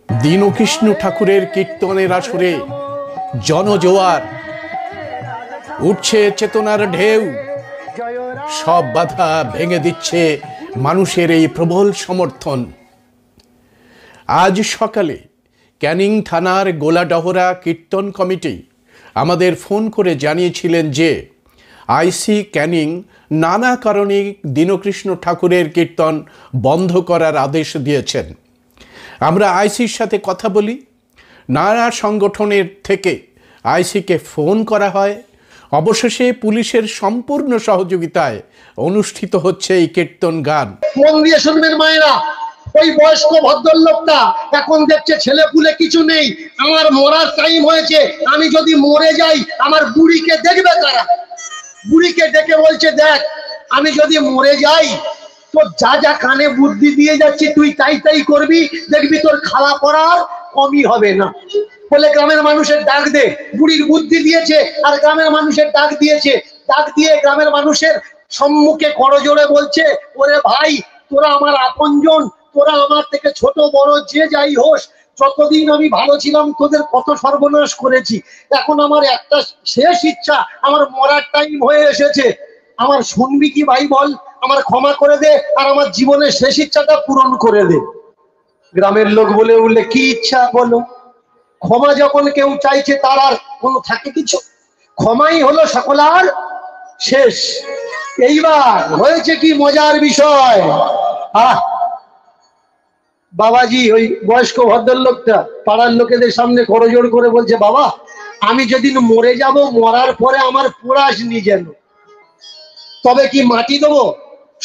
দীনকৃষ্ণ ঠাকুরের কীর্তনের আসরে জনজোয়ার উঠছে, চেতনার ঢেউ, সব বাধা ভেঙে দিচ্ছে মানুষের এই প্রবল সমর্থন। আজ সকালে ক্যানিং থানার গোলাডহরা কীর্তন কমিটি আমাদের ফোন করে জানিয়েছিলেন যে আইসি ক্যানিং নানা কারণে দীনকৃষ্ণ ঠাকুরের কীর্তন বন্ধ করার আদেশ দিয়েছেন। আমরা আইসির সাথে কথা বলি, নানা সংগঠনের থেকে আইসিকে ফোন করা হয়। অবশেষে পুলিশের সম্পূর্ণ সহযোগিতায় অনুষ্ঠিত হচ্ছে এই কীর্তন গান। মন দিয়ে শুনবেন মায়েরা, ওই বয়স্ক ভদ্রলোকটা এখন দেখছে ছেলে পুলে কিছু নেই, আমার মরার টাইম হয়েছে, আমি যদি মরে যাই আমার বুড়িকে দেখবে কারা? বুড়িকে ডেকে বলছে, দেখ আমি যদি মরে যাই তো যা যা কানে বুদ্ধি দিয়ে যাচ্ছি তুই তাই তাই করবি, দেখবি তোর খাওয়া পড়ার কমই হবে না। বলে গ্রামের মানুষের ডাক দে। বুড়ির বুদ্ধি দিয়েছে আর গ্রামের মানুষের ডাক দিয়েছে। ডাক দিয়ে গ্রামের মানুষের সম্মুখে করজোড়ে বলছে, ওরে ভাই তোরা আমার আপনজন, তোরা আমার থেকে ছোট বড় যে যাই হোস, যতদিন আমি ভালো ছিলাম তোদের কত সর্বনাশ করেছি, এখন আমার একটা শেষ ইচ্ছা, আমার মরার টাইম হয়ে এসেছে, আমার শুনবি কি ভাই বল, আমার ক্ষমা করে দে আর আমার জীবনের শেষ ইচ্ছাটা পূরণ করে দে। গ্রামের লোক বলে উঠলে, কি ইচ্ছা বলো? ক্ষমা যখন কেউ চাইছে তার আর কোনো থাকে কিছু? ক্ষমাই হলো সকলার শেষ। এইবার হয়েছে কি মজার বিষয়, বাবাজি ওই বয়স্ক ভদ্রলোকটা পাড়ার লোকেদের সামনে করজোড় করে বলছে, বাবা আমি যেদিন মরে যাব, মরার পরে আমার পোড়াস নি যেন, তবে কি মাটি দেবো,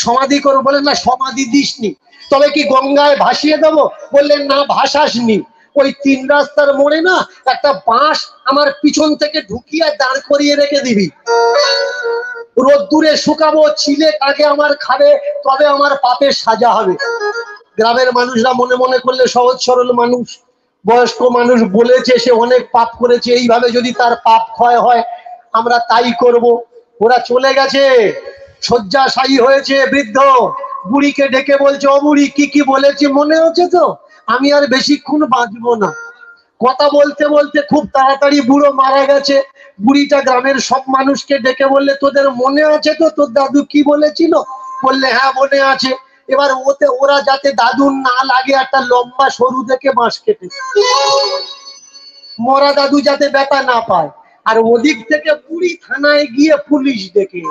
সমাধি করবো? বলেন না সমাধি দিসনি। তবে কি গঙ্গায় ভাসিয়ে দেবো? বললেন না ভাসাসনি। ওই 3 রাস্তার মোড়ে না একটা বাঁশ আমার পিছন থেকে ঢুকিয়ে দাঁড় করিয়ে রেখে দিবি, রোদ্দুরে শুকাবো, ছিলে আগে আমার খাবে, তবে আমার পাপের সাজা হবে। গ্রামের মানুষরা মনে মনে করলে, সহজ সরল মানুষ, বয়স্ক মানুষ বলেছে, সে অনেক পাপ করেছে, এইভাবে যদি তার পাপ ক্ষয় হয় আমরা তাই করব। ওরা চলে গেছে, শয্যাশায়ী হয়েছে বৃদ্ধ। বুড়িকে ডেকে বলছে, ও বুড়ি কি কি বলেছি মনে হচ্ছে তো? আমি আর বেশিক্ষণ বাঁচবো না। কথা বলতে বলতে খুব তাড়াতাড়ি বুড়ো মারা গেছে। বুড়িটা গ্রামের সব মানুষকে ডেকে বললে, তোদের মনে আছে তো তোর দাদু কি বলেছিল? বললে হ্যাঁ মনে আছে। এবার ওরা যাতে দাদুর না লাগে একটা লম্বা সরু দেখে বাঁশ কেটে, মরা দাদু যাতে ব্যথা না পায়। আর ওদিক থেকে বুড়ি থানায় গিয়ে পুলিশ ডেকে,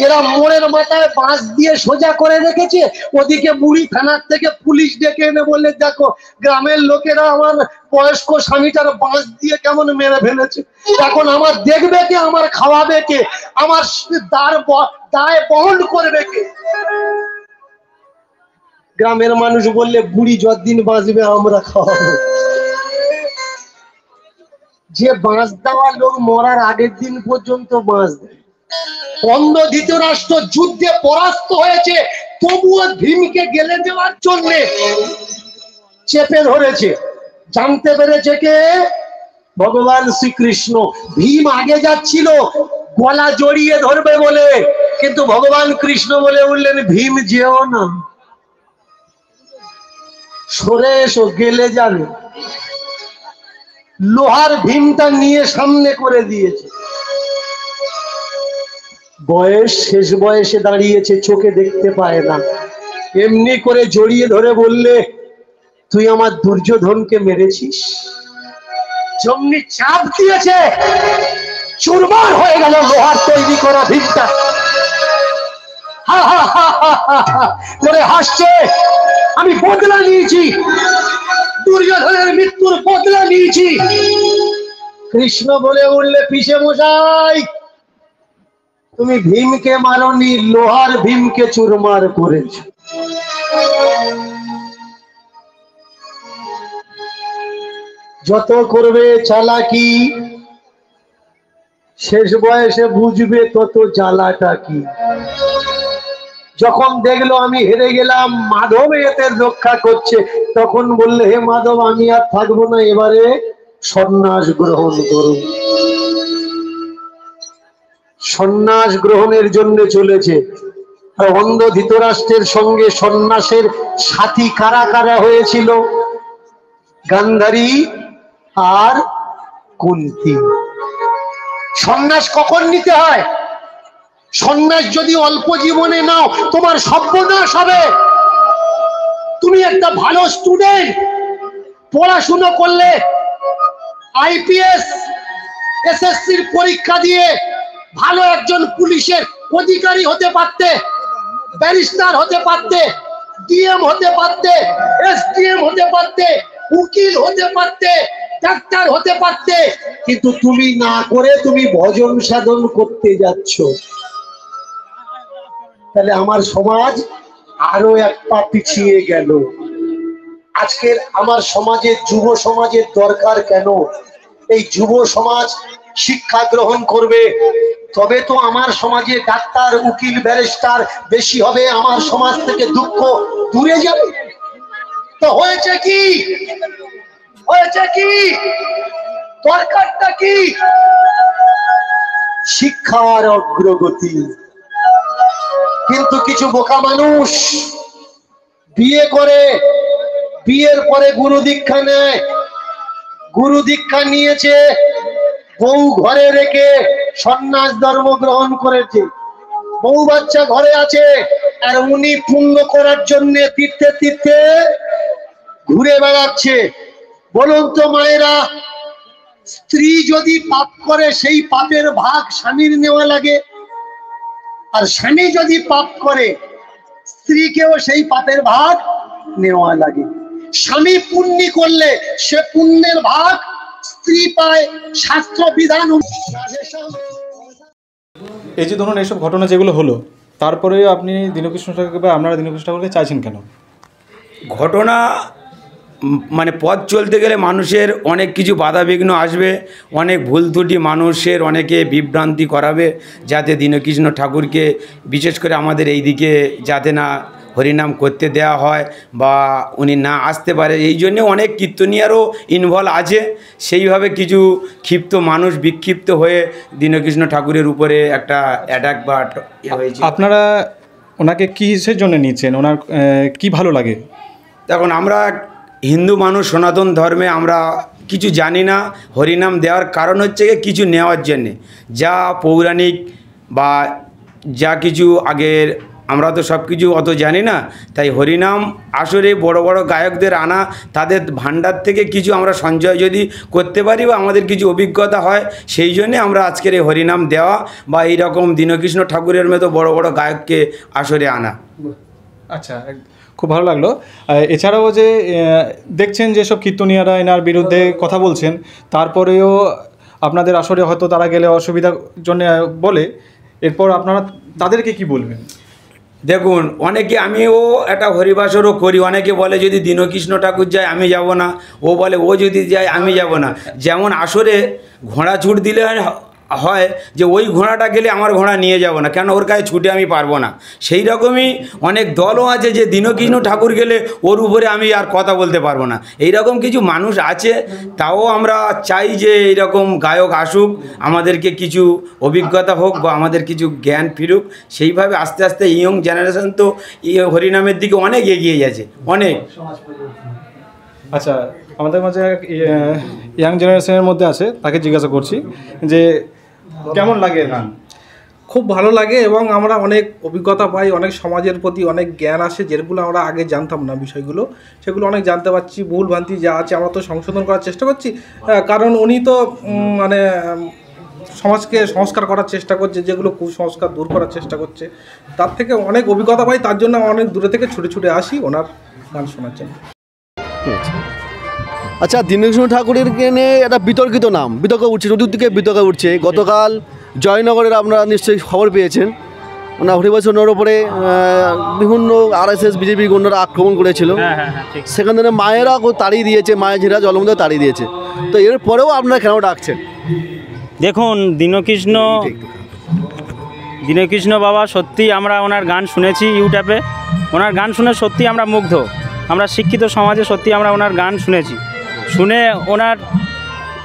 এরা মোড়ের মাথায় বাঁশ দিয়ে সোজা করে রেখেছে, ওদিকে বুড়ি থানার থেকে পুলিশ ডেকে এনে বললে, দেখো গ্রামের লোকেরা আমার বয়স্ক স্বামীটার বাঁশ দিয়ে কেমন মেরে ফেলেছে, এখন আমার দেখবে কে, আমার খাওয়াবে কে, আমার দায় বহন করবে কে? গ্রামের মানুষ বললে, বুড়ি যতদিন বাঁচবে আমরা খাওয়াবো। যে বাঁশ দেওয়া লোক মরার আগের দিন পর্যন্ত বাঁশ দেয়। অন্ধ ধৃতরাষ্ট্র যুদ্ধে পরাস্ত হয়েছে, তবুও ভীমকে গেলে দেওয়ার জন্য চেপে ধরেছে। জানতে পেরেছে কে? ভগবান শ্রীকৃষ্ণ। ভীম আগে যাচ্ছিল গলা জড়িয়ে ধরবে বলে, কিন্তু ভগবান কৃষ্ণ বলে উঠলেন, ভীম যেও না, সরে এসো, গেলে যাবে। লোহার ভীমটা নিয়ে সামনে করে দিয়েছে। বয়স শেষ বয়সে দাঁড়িয়েছে, চোখে দেখতে পায় না, এমনি করে জড়িয়ে ধরে বললে, তুই আমার দুর্যোধনকে মেরেছিস। যেমনি চাপ দিয়েছে চুরমার হয়ে গেল লোহার তৈরি করা ভীমটা। করে হাসছে, আমি বদলা নিয়েছি, দুর্যোধনের মৃত্যুর বদলা নিয়েছি। কৃষ্ণ বলে উঠলে, পিসে মশাই তুমি ভীমকে মারনি, লোহার ভীমকে চুরমার করেছ। যত করবে চালাকি, শেষ বয়সে বুঝবে তত জ্বালাটা কি। যখন দেখলো আমি হেরে গেলাম, মাধব এতে রক্ষা করছে, তখন বললে, হে মাধব আমি আর থাকবো না, এবারে সন্ন্যাস গ্রহণ করুন। সন্ন্যাস গ্রহণের জন্য চলেছে। অন্ধ ধৃতরাষ্ট্রের সঙ্গে সন্ন্যাসের সাথী কারা কারা হয়েছিল গান্ধারী আর কুন্তী। সন্ন্যাস কখন নিতে হয়? সন্ন্যাস যদি অল্প জীবনে নাও তোমার সর্বনাশ হবে। তুমি একটা ভালো স্টুডেন্ট, পড়াশুনো করলে, আইপিএস এসএসসির পরীক্ষা দিয়ে ভালো একজন পুলিশের অধিকারী হতে পারতে, ব্যারিস্টার হতে পারতে, ডিএম হতে পারতে, এসডিএম হতে পারতে, উকিল হতে পারতে, ডাক্তার হতে পারতে, কিন্তু তুমি না করে তুমি ভজন সাধন করতে যাচ্ছ। তাহলে আমার সমাজ আরো এক পা পিছিয়ে গেল। আজকের আমার সমাজে যুব সমাজের দরকার কেন? এই যুব সমাজ শিক্ষা গ্রহণ করবে, তবে তো আমার সমাজে ডাক্তার, উকিল, ব্যারিস্টার বেশি হবে, আমার সমাজ থেকে দুঃখ দূরে যাবে। তো হয়েছে কি? হয়েছে কি? দরকারটা কি? শিক্ষার অগ্রগতি। কিন্তু কিছু বোকা মানুষ বিয়ে করে, বিয়ের পরে গুরু দীক্ষা নেয়, গুরু দীক্ষা নিয়েছে, বউ ঘরে রেখে সন্ন্যাস ধর্ম গ্রহণ করেছে, বউ বাচ্চা ঘরে আছে, আর উনি পুণ্য করার জন্য তীর্থে তীর্থে ঘুরে বেড়াচ্ছে। বলুন তো মায়েরা, স্ত্রী যদি পাপ করে সেই পাপের ভাগ স্বামীর নেওয়া লাগে, আর স্বামী যদি পাপ করে স্ত্রীকেও সেই পাপের ভাগ নেওয়া লাগে। স্বামী পুণ্য করলে সে পুণ্যের ভাগ স্ত্রী পায়, শাস্ত্র বিধান। এই যে ধরুন এইসব ঘটনা যেগুলো হলো, তারপরেও আপনি দীনকৃষ্ণ ঠাকুরকে বা আপনারা দীনকৃষ্ণ ঠাকুরকে চাইছেন কেন? ঘটনা মানে পথ চলতে গেলে মানুষের অনেক কিছু বাধাবিঘ্ন আসবে, অনেক ভুল ত্রুটি মানুষের অনেকে বিভ্রান্তি করাবে, যাতে দীনকৃষ্ণ ঠাকুরকে বিশেষ করে আমাদের এই দিকে যাতে না হরিনাম করতে দেওয়া হয় বা উনি না আসতে পারে, এই জন্যে অনেক কীর্তনিয়ারও ইনভলভ আছে। সেইভাবে কিছু ক্ষিপ্ত মানুষ বিক্ষিপ্ত হয়ে দীনকৃষ্ণ ঠাকুরের উপরে একটা অ্যাটাক বা হয়েছে। আপনারা ওনাকে কিসের জন্য নিচ্ছেন? ওনার কি ভালো লাগে? এখন আমরা হিন্দু মানুষ, সনাতন ধর্মে আমরা কিছু জানি না। হরিনাম দেওয়ার কারণ হচ্ছে কিছু নেওয়ার জন্যে, যা পৌরাণিক বা যা কিছু আগের, আমরা তো সব কিছু অত জানি না। তাই হরিনাম আসরে বড় বড় গায়কদের আনা, তাদের ভান্ডার থেকে কিছু আমরা সঞ্চয় যদি করতে পারি বা আমাদের কিছু অভিজ্ঞতা হয়, সেই জন্যে আমরা আজকের এই হরিনাম দেওয়া বা এইরকম দীনকৃষ্ণ ঠাকুরের মতো বড় বড় গায়ককে আসরে আনা। আচ্ছা, খুব ভালো লাগলো। এছাড়াও যে দেখছেন যে সব কীর্তনিয়ারা এনার বিরুদ্ধে কথা বলছেন, তারপরেও আপনাদের আসরে হয়তো তারা গেলে অসুবিধার জন্য বলে, এরপর আপনারা তাদেরকে কি বলবেন? দেখুন, অনেকে, আমিও একটা হরিবাসরও করি, অনেকে বলে যদি দীনকৃষ্ণ ঠাকুর যায় আমি যাব না, ও বলে ও যদি যায় আমি যাব না। যেমন আসরে ঘোড়া ছুট দিলে হয় যে ওই ঘোড়াটা গেলে আমার ঘোড়া নিয়ে যাব না, কেন ওর কাছে ছুটে আমি পারবো না। সেই রকমই অনেক দলও আছে যে দীনকৃষ্ণ ঠাকুর গেলে ওর উপরে আমি আর কথা বলতে পারবো না, এই রকম কিছু মানুষ আছে। তাও আমরা চাই যে এইরকম গায়ক আসুক, আমাদেরকে কিছু অভিজ্ঞতা হোক বা আমাদের কিছু জ্ঞান ফিরুক। সেইভাবে আস্তে আস্তে ইয়ং জেনারেশন তো হরিনামের দিকে অনেক এগিয়ে গেছে, অনেক। আচ্ছা, আমাদের মাঝে ইয়াং জেনারেশনের মধ্যে আছে, তাকে জিজ্ঞাসা করছি যে কেমন লাগে গান? খুব ভালো লাগে এবং আমরা অনেক অভিজ্ঞতা পাই, অনেক সমাজের প্রতি অনেক জ্ঞান আসে, যেগুলো আমরা আগে জানতাম না বিষয়গুলো, সেগুলো অনেক জানতে পারছি। ভুল ভ্রান্তি যা আছে আমরা তো সংশোধন করার চেষ্টা করছি, কারণ উনি তো মানে সমাজকে সংস্কার করার চেষ্টা করছে, যেগুলো কুসংস্কার দূর করার চেষ্টা করছে। তার থেকে অনেক অভিজ্ঞতা পাই, তার জন্য অনেক দূরে থেকে ছুটে ছুটে আসি ওনার গান শোনার জন্য। আচ্ছা, দীনকৃষ্ণ ঠাকুরের নিয়ে একটা বিতর্কিত নাম, বিতর্ক উঠছে, চতুর্দিকে বিতর্ক উঠছে। গতকাল জয়নগরের আপনারা নিশ্চয়ই খবর পেয়েছেন, ওনার হরিবাসনের ওপরে বিভিন্ন RSS বিজেপি গুন্ডারা আক্রমণ করেছিল। সেখান থেকে মায়েরা তাড়িয়ে দিয়েছে, মায়ের ঝেরা জলমধ্যে তাড়িয়ে দিয়েছে। তো এরপরেও আপনারা কেন ডাকছেন? দেখুন, দীনকৃষ্ণ বাবা সত্যি, আমরা ওনার গান শুনেছি ইউটিউবে, ওনার গান শুনে সত্যি আমরা মুগ্ধ। আমরা শিক্ষিত সমাজে সত্যি আমরা ওনার গান শুনেছি, শুনে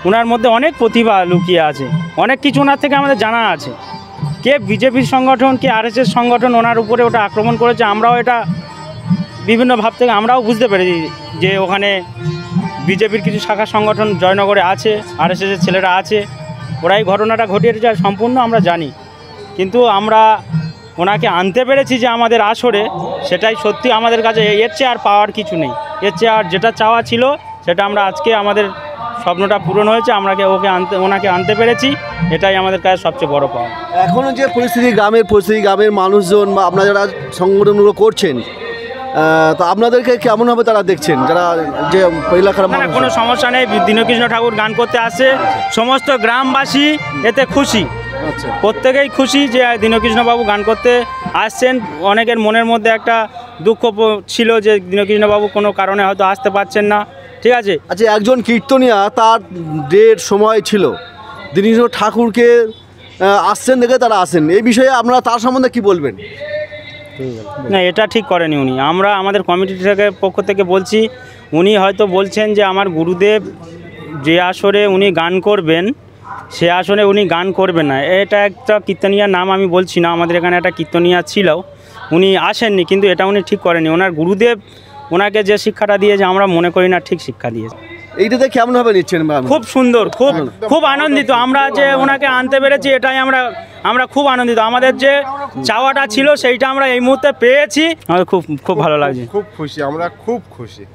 ওনার মধ্যে অনেক প্রতিভা লুকিয়ে আছে, অনেক কিছু ওনার থেকে আমাদের জানা আছে। কে বিজেপির সংগঠন, কে RSS সংগঠন ওনার উপরে ওটা আক্রমণ করেছে, আমরাও এটা বিভিন্ন ভাব থেকে আমরাও বুঝতে পেরেছি যে ওখানে বিজেপির কিছু শাখা সংগঠন জয়নগরে আছে, আরএসএসের ছেলেরা আছে, ওরাই ঘটনাটা ঘটিয়েছে যা সম্পূর্ণ আমরা জানি। কিন্তু আমরা ওনাকে আনতে পেরেছি যে আমাদের আসরে, সেটাই সত্যি আমাদের কাছে এর চেয়ে আর পাওয়ার কিছু নেই। এর চেয়ে আর যেটা চাওয়া ছিল সেটা আমরা আজকে আমাদের স্বপ্নটা পূরণ হয়েছে, ওনাকে আনতে পেরেছি, এটাই আমাদের কাছে সবচেয়ে বড় পাওয়া। এখনও যে পরিস্থিতি, গ্রামের মানুষজন বা আপনারা যারা সংগঠনগুলো করছেন, তো আপনাদেরকে কেমনভাবে তারা দেখছেন, যারা যে এলাকার না, কোনো সমস্যা নেই। দীনকৃষ্ণ ঠাকুর গান করতে আসছে, সমস্ত গ্রামবাসী এতে খুশি, আচ্ছা, প্রত্যেকেই খুশি যে দীনকৃষ্ণবাবু গান করতে আসছেন। অনেকের মনের মধ্যে একটা দুঃখ ছিল যে দীনকৃষ্ণবাবু কোনো কারণে হয়তো আসতে পারছেন না, ঠিক আছে। আচ্ছা, একজন কীর্তনিয়া তার ডেট সময় ছিল, দীনকৃষ্ণ ঠাকুরকে আসছেন দেখে তারা আসেন, এই বিষয়ে আপনারা তার সম্বন্ধে কি বলবেন? না, এটা ঠিক করেনি উনি। আমরা আমাদের কমিটি থেকে পক্ষ থেকে বলছি, উনি হয়তো বলছেন যে আমার গুরুদেব যে আসরে উনি গান করবেন সে আসরে উনি গান করবেন না। এটা একটা কীর্তনিয়ার নাম আমি বলছি না, আমাদের এখানে একটা কীর্তনিয়া ছিল, উনি আসেননি, কিন্তু এটা উনি ঠিক করেনি। ওনার গুরুদেব ওনাকে যে শিক্ষাটা দিয়েছে আমরা মনে করি না ঠিক শিক্ষা দিয়েছে। এইটাতে কেমনভাবে নিচ্ছেন? খুব সুন্দর, খুব আনন্দিত আমরা যে ওনাকে আনতে পেরেছি, এটাই আমরা খুব আনন্দিত। আমাদের যে চাওয়াটা ছিল সেইটা আমরা এই মুহূর্তে পেয়েছি, আমাদের খুব ভালো লাগছে। খুব খুশি, আমরা খুব খুশি।